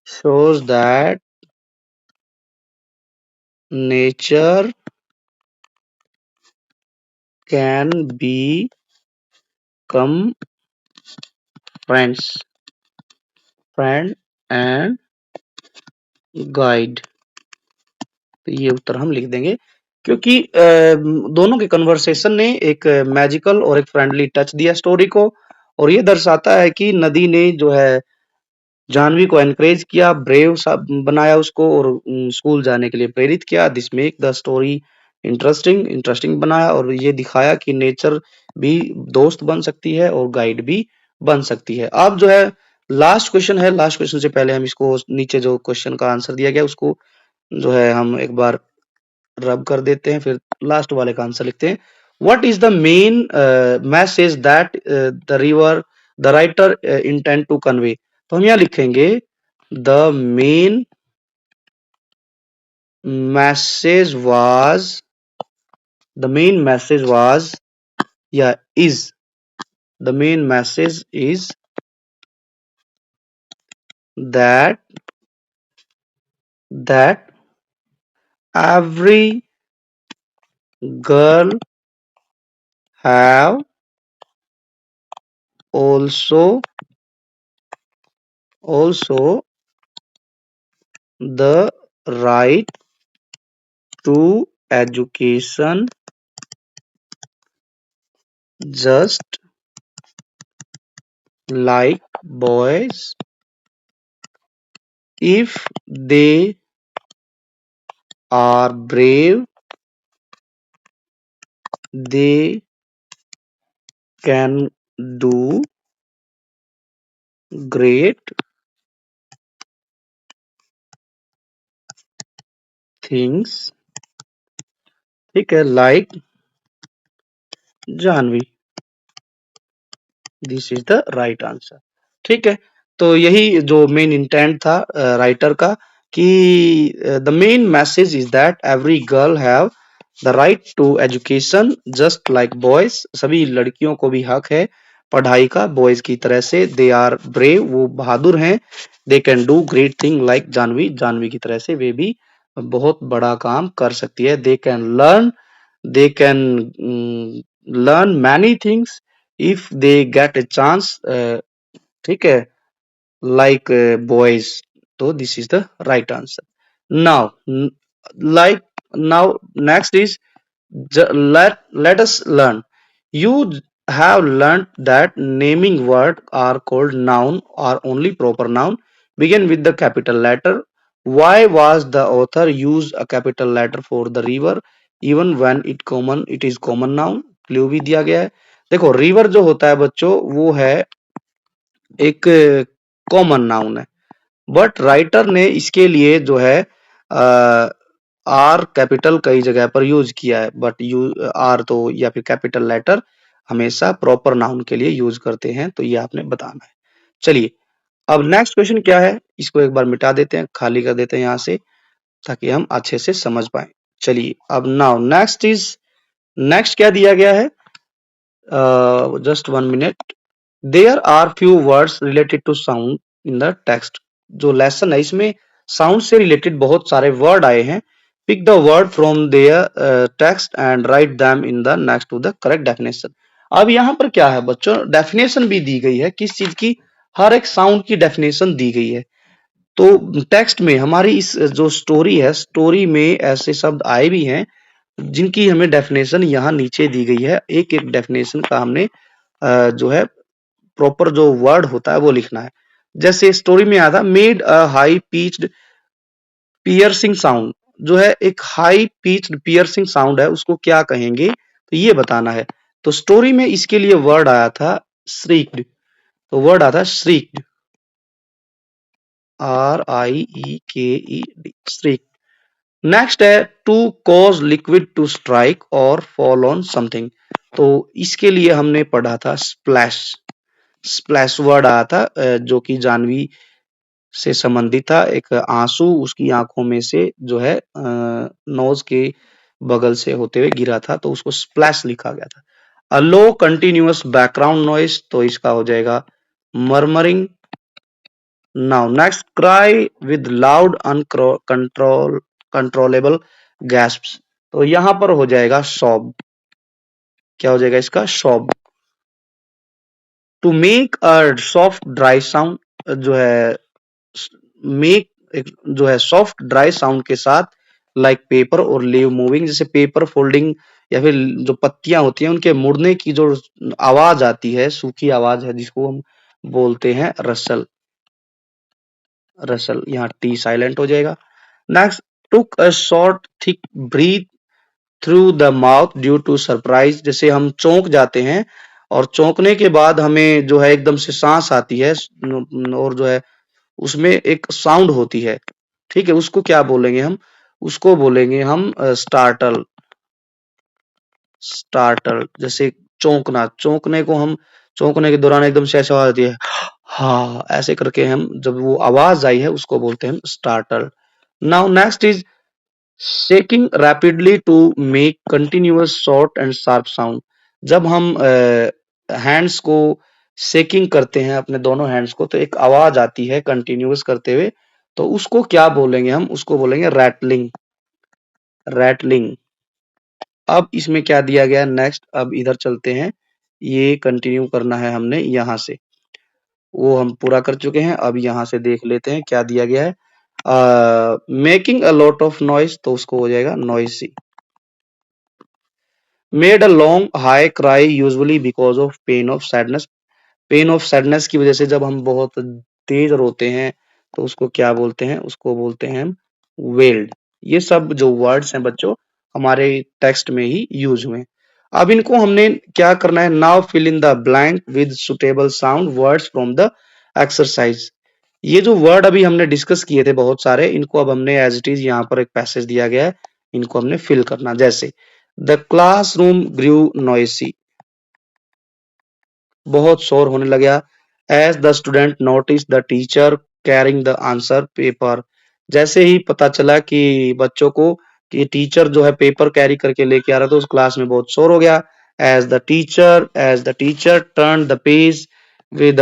shows that nature can become friend and guide। तो ये उत्तर हम लिख देंगे, क्योंकि दोनों के कन्वर्सेशन ने एक मैजिकल और एक फ्रेंडली टच दिया स्टोरी को, और ये दर्शाता है कि नदी ने जो है जानवी को एनकरेज किया, ब्रेव बनाया उसको, और स्कूल जाने के लिए प्रेरित किया। This make the story interesting बनाया, और ये दिखाया कि नेचर भी दोस्त बन सकती है और गाइड भी बन सकती है। अब जो है लास्ट क्वेश्चन है, लास्ट क्वेश्चन से पहले हम इसको नीचे जो क्वेश्चन का आंसर दिया गया उसको जो है हम एक बार रब कर देते हैं, फिर लास्ट वाले का आंसर लिखते हैं। What is the main message that the writer intend to convey. तो हम यहाँ लिखेंगे the main message was, the main message was या is, the main message is that that every girl have also the right to education just like boys. If they are brave, they can do great things. ठीक है, like Janvi. This is the right answer. ठीक है, तो यही जो main intent था writer का कि the main message is that every girl have the right to education just like boys. सभी लड़कियों को भी हक है पढ़ाई का बॉयज की तरह से। दे आर ब्रेव, वो बहादुर हैं। They can do great thing like Janvi, Janvi की तरह से वे भी बहुत बड़ा काम कर सकती है। They can learn, they can learn many things if they get a chance, ठीक है, like boys। तो this is the right answer। now like now next is let us learn। you have learned that naming word are called noun or only proper noun begin with the capital letter। why was the author use a capital letter for the river even when it is common noun। Clue भी दिया गया है। देखो river जो होता है बच्चों वो है एक कॉमन नाउन है, बट राइटर ने इसके लिए जो है आर कैपिटल कई जगह पर यूज किया है, बट यू आर तो या फिर कैपिटल लेटर हमेशा प्रॉपर नाउन के लिए यूज करते हैं, तो ये आपने बताना है। चलिए अब नेक्स्ट क्वेश्चन क्या है, इसको एक बार मिटा देते हैं, खाली कर देते हैं यहाँ से ताकि हम अच्छे से समझ पाए। चलिए अब नाउ नेक्स्ट क्या दिया गया है, just 1 minute. There are few words related to sound in the text. जो लेसन है इसमें साउंड से रिलेटेड बहुत सारे वर्ड आए हैं। Pick the word from there text and write them in the next to the correct definition. अब यहाँ पर क्या है बच्चों, डेफिनेशन भी दी गई है, किस चीज की, हर एक साउंड की डेफिनेशन दी गई है। तो टेक्स्ट में हमारी इस जो स्टोरी है, स्टोरी में ऐसे शब्द आए भी हैं जिनकी हमें डेफिनेशन यहाँ नीचे दी गई है। एक एक डेफिनेशन का हमने जो है प्रॉपर जो वर्ड होता है वो लिखना है। जैसे स्टोरी में आया था made a high pitched piercing sound, जो है एक हाई पिच्ड पियर्सिंग साउंड है, उसको क्या कहेंगे तो ये बताना है। तो स्टोरी में इसके लिए वर्ड आया था श्रीक्ड, तो वर्ड आया था श्रीक्ड, RIEKED, श्रीक्ड। नेक्स्ट है to cause liquid to strike और फॉल ऑन समथिंग, तो इसके लिए हमने पढ़ा था स्प्लैश। स्प्लैश वर्ड आया था जो कि जानवी से संबंधित था। एक आंसू उसकी आंखों में से जो है नोज के बगल से होते हुए गिरा था, तो उसको स्प्लैश लिखा गया था। A low continuous background noise, तो इसका हो जाएगा murmuring. Now next cry with loud controllable gasps, तो यहां पर हो जाएगा सॉब। क्या हो जाएगा इसका, sob. To make a soft dry sound, जो है मेक जो है सॉफ्ट ड्राई साउंड के साथ लाइक पेपर और लीव मूविंग, जैसे पेपर फोल्डिंग या फिर जो पत्तियां होती हैं उनके मुड़ने की जो आवाज आती है, सूखी आवाज है जिसको हम बोलते हैं रसल। रसल, यहाँ टी साइलेंट हो जाएगा। Next took a short thick breath through the mouth due to surprise, जैसे हम चौंक जाते हैं और चौंकने के बाद हमें जो है एकदम से सांस आती है और जो है उसमें एक साउंड होती है, ठीक है, उसको क्या बोलेंगे हम, उसको बोलेंगे हम स्टार्टल। स्टार्टल जैसे चौंकना, चौंकने को हम चौंकने के दौरान एकदम से ऐसे आवाज आती है, हाँ, ऐसे करके हम जब वो आवाज आई है उसको बोलते हैं startle. Now next is shaking rapidly to make continuous short and sharp sound. जब हम हैंड्स को शेकिंग करते हैं अपने दोनों हैंड्स को तो एक आवाज आती है कंटिन्यूअस करते हुए, तो उसको क्या बोलेंगे हम, उसको बोलेंगे रैटलिंग। रैटलिंग। अब इसमें क्या दिया गया नेक्स्ट, अब इधर चलते हैं, ये कंटिन्यू करना है हमने यहाँ से, वो हम पूरा कर चुके हैं। अब यहाँ से देख लेते हैं क्या दिया गया है। Making a lot of noise, तो उसको हो जाएगा noisy. Made a long high cry usually because of pain of sadness. Pain of sadness की वजह से जब हम बहुत तेज रोते हैं तो उसको क्या बोलते हैं, उसको बोलते हैं वेल्ड। ये सब जो वर्ड्स हैं बच्चों हमारे टेक्स्ट में ही यूज हुए। अब इनको हमने क्या करना है, now fill in the blank with suitable sound words from the exercise. ये जो वर्ड अभी हमने डिस्कस किए थे बहुत सारे, इनको अब हमने एज इट इज यहाँ पर एक पैसेज दिया गया है, इनको हमने फिल करना। जैसे द क्लासरूम ग्रू नॉइसी, बहुत शोर होने लगा। As the student notice the teacher carrying the answer paper, जैसे ही पता चला कि बच्चों को कि टीचर जो है पेपर कैरी करके लेके आ रहा था, उस क्लास में बहुत शोर हो गया। As the teacher turn the page with,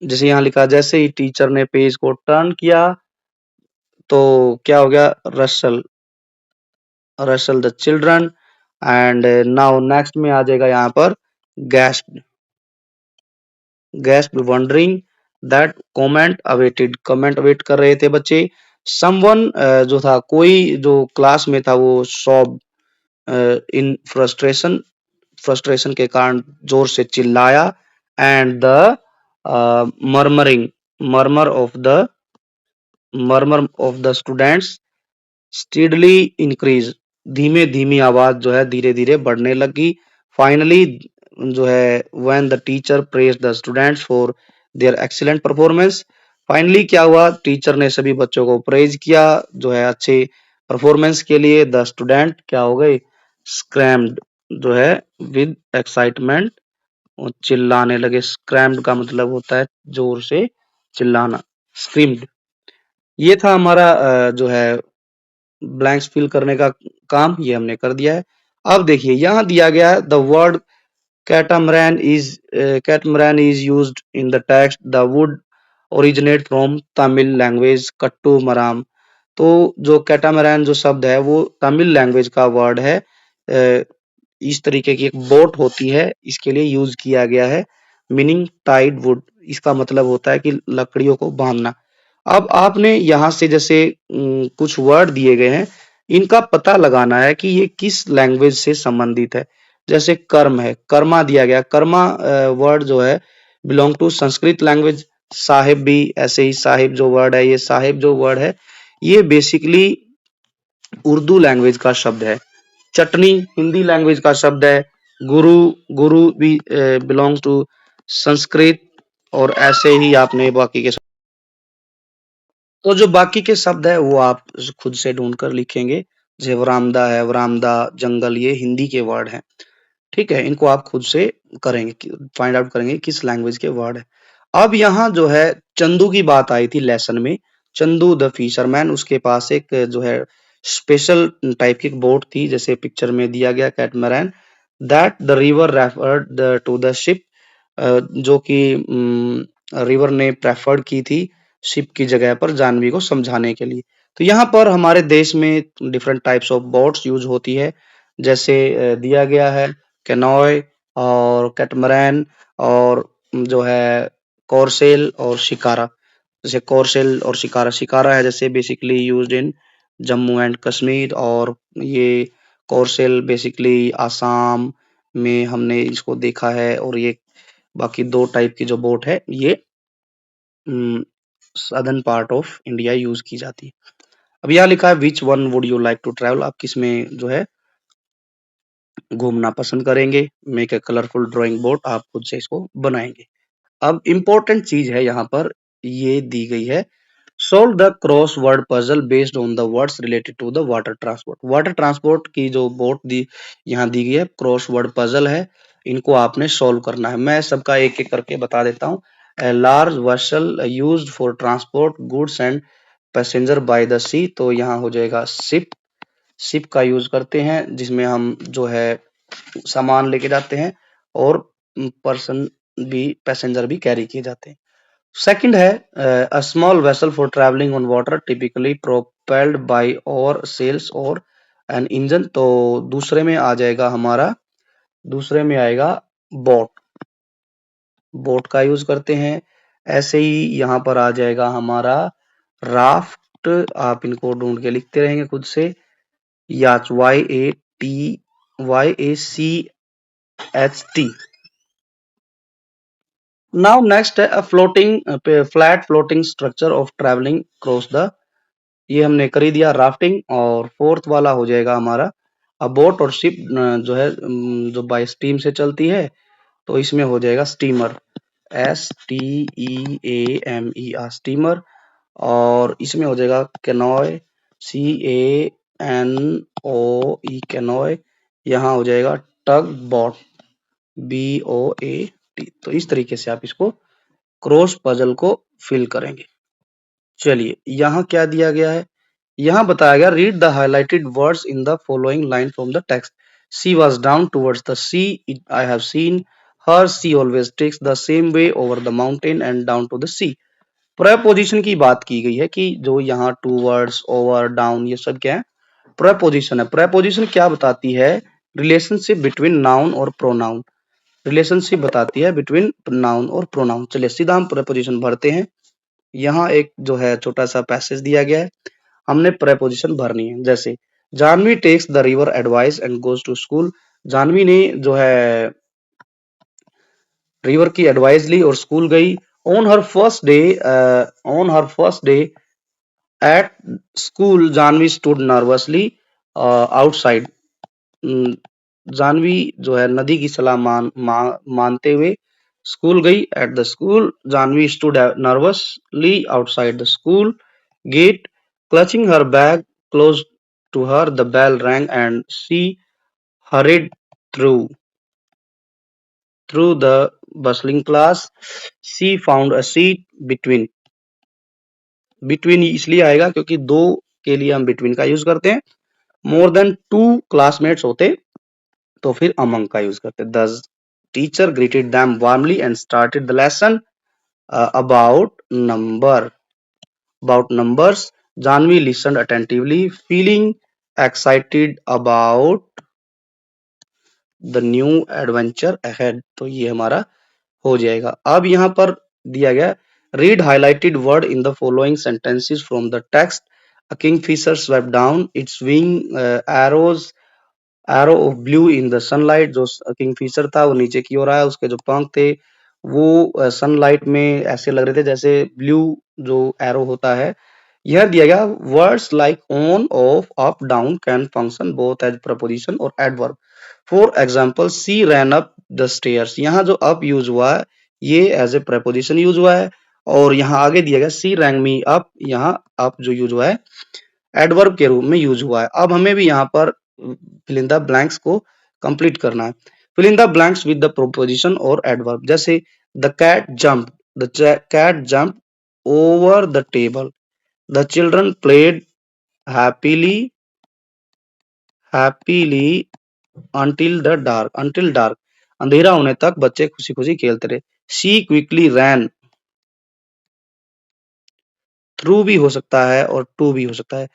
जैसे यहाँ लिखा जैसे ही टीचर ने पेज को टर्न किया तो क्या हो गया, rustle, rustle the children. And now next में आ जाएगा यहाँ पर gasp, gasp wondering that comment awaited, comment await कर रहे थे बच्चे। समवन जो था, कोई जो क्लास में था वो सॉब इन फ्रस्ट्रेशन, फ्रस्ट्रेशन के कारण जोर से चिल्लाया। And the murmuring, murmur of the, murmur of the students steadily increase, धीमे धीमी आवाज जो है धीरे धीरे बढ़ने लगी। फाइनली जो है when the teacher praise the students for their excellent performance, finally क्या हुआ, टीचर ने सभी बच्चों को प्रेज किया जो है अच्छे परफॉर्मेंस के लिए। द स्टूडेंट क्या हो गए, स्क्रैम्ड, जो है विद एक्साइटमेंट, चिल्लाने लगे। स्क्रैम्ड का मतलब होता है जोर से चिल्लाना, स्क्रीम्ड। ये था हमारा जो है ब्लैंक्स फिल करने का काम, ये हमने कर दिया है। अब देखिए यहाँ दिया गया है the word catamaran is, catamaran is used in the text, the word originate from Tamil language kattu maram. तो जो कैटामरैन जो शब्द है वो तमिल लैंग्वेज का वर्ड है। इस तरीके की एक बोट होती है, इसके लिए यूज किया गया है। मीनिंग टाइड वुड, इसका मतलब होता है कि लकड़ियों को बांधना। अब आपने यहाँ से जैसे कुछ वर्ड दिए गए हैं, इनका पता लगाना है कि ये किस लैंग्वेज से संबंधित है। जैसे कर्म है, कर्मा दिया गया, कर्मा वर्ड जो है belong to Sanskrit language. Sahib भी ऐसे ही, साहिब जो वर्ड है, ये साहिब जो वर्ड है ये बेसिकली उर्दू लैंग्वेज का शब्द है। चटनी हिंदी लैंग्वेज का शब्द है। गुरु, गुरु भी बिलोंग्स टू संस्कृत। और ऐसे ही आपने बाकी के, तो जो बाकी के शब्द है वो आप खुद से ढूंढ कर लिखेंगे। जैसे वरामदा है, वरामदा जंगल, ये हिंदी के वर्ड हैं। ठीक है, इनको आप खुद से करेंगे, फाइंड आउट करेंगे किस लैंग्वेज के वर्ड है। अब यहाँ जो है चंदू की बात आई थी लेसन में। चंदू द फिशरमैन, उसके पास एक जो है स्पेशल टाइप की बोट थी, जैसे पिक्चर में दिया गया catamaran. That the river referred to the ship, जो कि रिवर ने प्रेफर्ड की थी शिप की जगह पर जानवी को समझाने के लिए। तो यहाँ पर हमारे देश में different types of boats use होती है, जैसे दिया गया है कैनॉय और कैटमरैन और जो है कॉर्सेल और शिकारा। जैसे कॉर्सेल और शिकारा, शिकारा है जैसे basically used in Jammu and Kashmir, और ये कॉर्सेल बेसिकली आसाम में हमने इसको देखा है। और ये बाकी दो टाइप की जो बोट है ये southern part of India use की जाती है। अब यहाँ लिखा है which one would you like to travel, आप किस में जो है घूमना पसंद करेंगे। Make a colourful drawing board, आप खुद से इसको बनाएंगे। अब इम्पोर्टेंट चीज है यहाँ पर, ये दी गई है solve the crossword puzzle based on the words related to the water transport. Water transport की जो बोर्ड दी यहाँ दी गई है, क्रॉसवर्ड पजल है, इनको आपने सोल्व करना है। मैं सबका एक एक करके बता देता हूँ। A large vessel used for transport goods and passenger by the sea, तो यहाँ हो जाएगा शिप। शिप का यूज करते हैं जिसमें हम जो है सामान लेके जाते हैं और पर्सन भी, पैसेंजर भी कैरी किए जाते हैं। सेकंड है a small vessel for travelling on water typically propelled by oars sails or an engine, तो दूसरे में आ जाएगा हमारा, दूसरे में आएगा बोट। बोट का यूज करते हैं। ऐसे ही यहाँ पर आ जाएगा हमारा राफ्ट। आप इनको ढूंढ के लिखते रहेंगे खुद से। याच, YAT, नाउ नेक्स्ट है अ floating flat floating structure of travelling cross the, ये हमने कर ही दिया राफ्टिंग। और फोर्थ वाला हो जाएगा हमारा अ बोट और शिप, जो है जो बाय स्टीम से चलती है, तो इसमें हो जाएगा स्टीमर, STEAMER, स्टीमर। और इसमें हो जाएगा कैनोय, CANOE, कैनोय। यहाँ हो जाएगा टग बोट, BOAT। तो इस तरीके से आप इसको क्रॉस पजल को फिल करेंगे। चलिए यहाँ क्या दिया गया है, यहाँ बताया गया read the highlighted words in the following line from the text. She was down towards the sea, I have seen her, she always takes the same way over the mountain and down to the sea. Preposition की बात की गई है कि जो यहाँ towards, over, down, ये सब क्या है, प्रपोजिशन है। प्रपोजिशन क्या बताती है, रिलेशनशिप बिटवीन नाउन और प्रोनाउन, रिलेशनशिप बताती है बिटवीन नाउन और प्रोनाउन। चलिए सीधा हम प्रपोजिशन भरते हैं। यहाँ एक जो है छोटा सा पैसेज दिया गया है, हमने प्रेपोजिशन भरनी है। जैसे Janvi takes the river advice and goes to school, Janvi ने जो है रिवर की एडवाइस ली और स्कूल गई। On her first day, on her first day at school Janvi stood nervously outside, Janvi जो है नदी की सलाह मानते हुए स्कूल गई। At the school Janvi stood nervously outside the school gate, clutching her bag close to her, the bell rang and she hurried through the bustling class. She found a seat between, between इसलिए आएगा क्योंकि दो के लिए हम between का use करते हैं। more than two classmates होते तो फिर among का यूज करते। The teacher greeted them warmly and started the lesson about numbers. Janvi listened attentively, feeling excited about the new adventure ahead, तो ये हमारा हो जाएगा। अब यहाँ पर दिया गया read highlighted word in the following sentences from the text. A kingfisher swept down its wing, arrows arrow of blue in the sunlight, जो किंगफिशर था वो नीचे की ओर आया, उसके जो पंख थे वो सनलाइट में ऐसे लग रहे थे जैसे ब्लू जो एरो होता है। यह दिया गया words like on, off, up, down can function both as preposition और adverb. For example she ran up the stairs, यहाँ जो अप यूज हुआ है ये एज ए प्रपोजिशन यूज हुआ है। और यहाँ आगे दिया गया सी रैंग मी अप, यहाँ अप जो यूज हुआ है एडवर्ब के रूप में यूज हुआ है। अब हमें भी यहाँ पर फिल इन द ब्लैंक्स को कंप्लीट करना है। Fill in the blanks with the preposition और एडवर्ब। जैसे the cat jump, the cat jump over the table, the children played happily happily until dark, अंधेरा होने तक बच्चे खुशी खुशी खेलते रहे। शी क्विकली रैन, थ्रू भी हो सकता है और टू भी हो सकता है।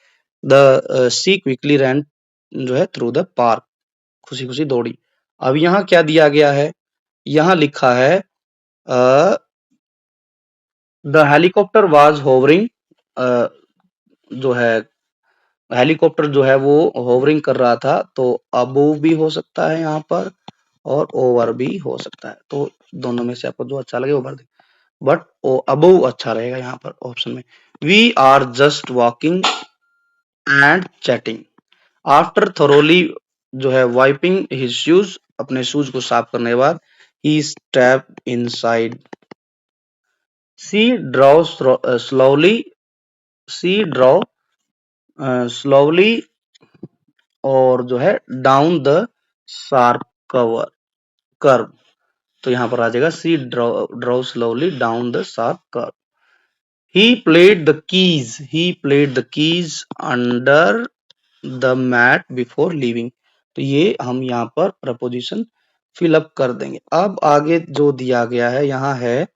द सी क्विकली रैन जो है थ्रू द पार्क, खुशी खुशी दौड़ी। अब यहाँ क्या दिया गया है, यहाँ लिखा है द हेलीकॉप्टर वाज होवरिंग, जो है हेलीकॉप्टर जो है वो होवरिंग कर रहा था, तो अबोव भी हो सकता है यहाँ पर और ओवर भी हो सकता है। तो दोनों में से आपको जो अच्छा लगे वो भर दे, बट अबोव अच्छा रहेगा यहाँ पर ऑप्शन में। We are just walking and chatting after thoroughly, जो है वाइपिंग हिज शूज, अपने शूज को साफ करने के बाद ही step inside. She draw slowly she draw slowly और जो है down the sharp cover curve. तो यहाँ पर आ जाएगा she draw slowly down the sharp curve. He played the keys under the mat before leaving। तो ये हम यहाँ पर प्रपोजिशन फिलअप कर देंगे। अब आगे जो दिया गया है यहाँ है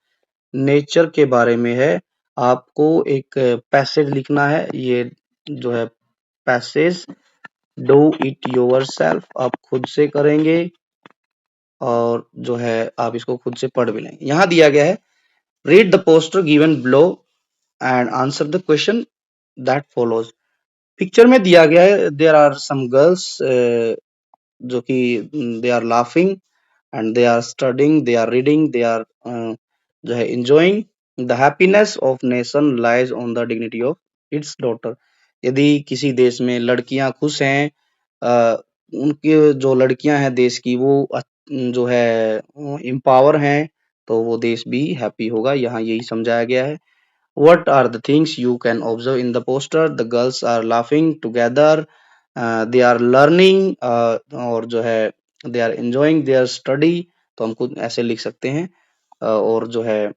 नेचर के बारे में है। आपको एक पैसेज लिखना है। ये जो है passage do it your self, आप खुद से करेंगे और जो है आप इसको खुद से पढ़ भी लेंगे। यहाँ दिया गया है read the poster given below and answer the question that follows. Picture में दिया गया है देयर आर सम गर्ल्स जो कि they are laughing and they are studying, they are reading, they are जो है enjoying। The happiness of nation lies on the dignity of its daughter. यदि किसी देश में लड़कियां खुश हैं, उनकी जो लड़कियां हैं देश की वो जो है एम्पावर हैं, तो वो देश भी हैप्पी होगा। यहाँ यही समझाया गया है। What are the things you can observe in the poster? The girls are laughing together, they are learning, और जो है they are enjoying their study। तो हम खुद ऐसे लिख सकते हैं। और जो है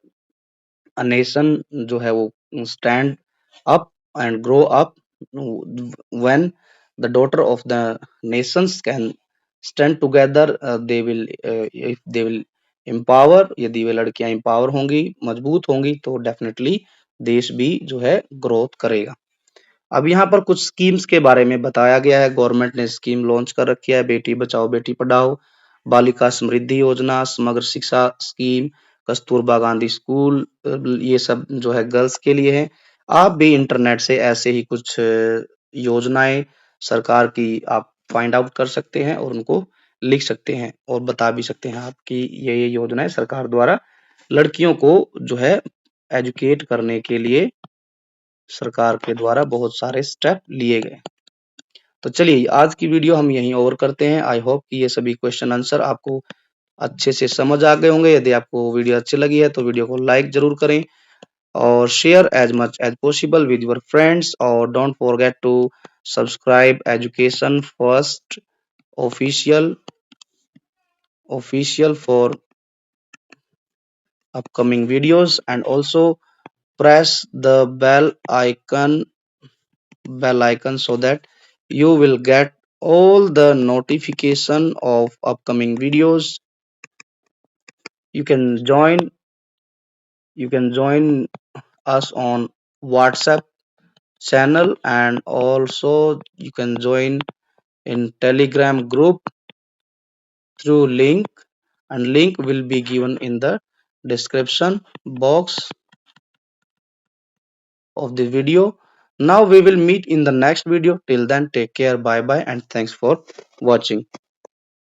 a nation जो है वो stand up and grow up when the daughter of the nations can stand together, they will if they will empower। यदि वे लड़कियां empower होंगी, मजबूत होंगी, तो डेफिनेटली देश भी जो है ग्रोथ करेगा। अब यहाँ पर कुछ स्कीम्स के बारे में बताया गया है। गवर्नमेंट ने स्कीम लॉन्च कर रखी है। बेटी बचाओ बेटी पढ़ाओ, बालिका समृद्धि योजना, समग्र शिक्षा स्कीम, कस्तूरबा गांधी स्कूल, ये सब जो है गर्ल्स के लिए है। आप भी इंटरनेट से ऐसे ही कुछ योजनाएं सरकार की आप फाइंड आउट कर सकते हैं और उनको लिख सकते हैं और बता भी सकते हैं आपकी ये योजनाएं सरकार द्वारा लड़कियों को जो है एजुकेट करने के लिए सरकार के द्वारा बहुत सारे स्टेप लिए गए। तो चलिए आज की वीडियो हम यहीं ओवर करते हैं। आई होप कि ये सभी क्वेश्चन आंसर आपको अच्छे से समझ आ गए होंगे। यदि आपको वीडियो अच्छी लगी है तो वीडियो को लाइक जरूर करें और share as much as possible with your friends, और don't forget to subscribe education first official for upcoming videos, and also press the bell icon so that you will get all the notification of upcoming videos. You can join us on WhatsApp channel, and also you can join in Telegram group through link, and link will be given in the description box of the video. Now we will meet in the next video. Till then, take care, bye bye, and thanks for watching.